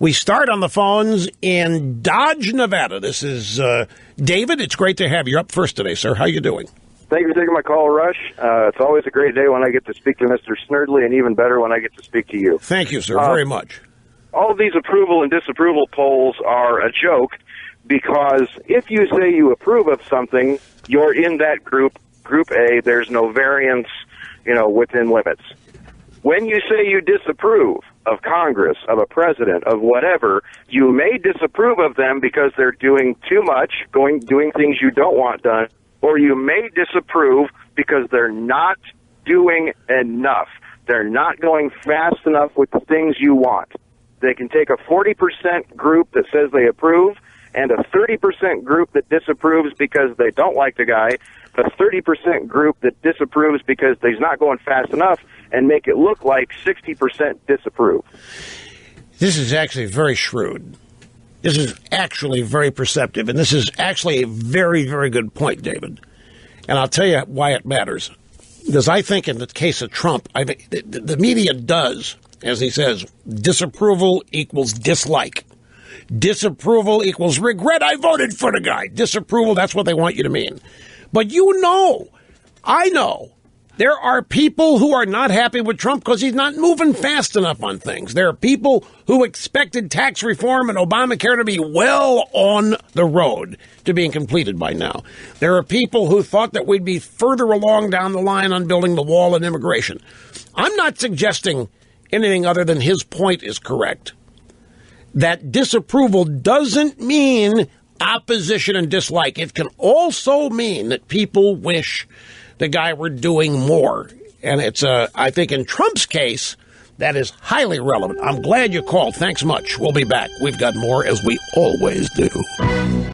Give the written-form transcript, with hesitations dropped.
We start on the phones in Dodge, Nevada. This is David. It's great to have you. You're up first today, sir. How you doing? Thank you for taking my call, Rush. It's always a great day when I get to speak to Mr. Snerdley, and even better when I get to speak to you. Thank you, sir, very much. All of these approval and disapproval polls are a joke because if you say you approve of something, you're in that group A. There's no variance, within limits. When you say you disapprove of Congress, of a president, of whatever, you may disapprove of them because they're doing too much, doing things you don't want done, or you may disapprove because they're not doing enough. They're not going fast enough with the things you want. They can take a 40% group that says they approve and a 30% group that disapproves because they don't like the guy, a 30% group that disapproves because he's not going fast enough, and make it look like 60% disapprove. This is actually very shrewd. This is actually very perceptive, and this is actually a very, very good point, David. And I'll tell you why it matters. Because I think in the case of Trump, I think the media does, as he says, disapproval equals dislike. Disapproval equals regret I voted for the guy. Disapproval, that's what they want you to mean. But I know, there are people who are not happy with Trump because he's not moving fast enough on things. There are people who expected tax reform and Obamacare to be well on the road to being completed by now. There are people who thought that we'd be further along down the line on building the wall and immigration. I'm not suggesting anything other than his point is correct. That disapproval doesn't mean opposition and dislike. It can also mean that people wish the guy were doing more. And it's, I think in Trump's case, that is highly relevant. I'm glad you called. Thanks much. We'll be back. We've got more, as we always do.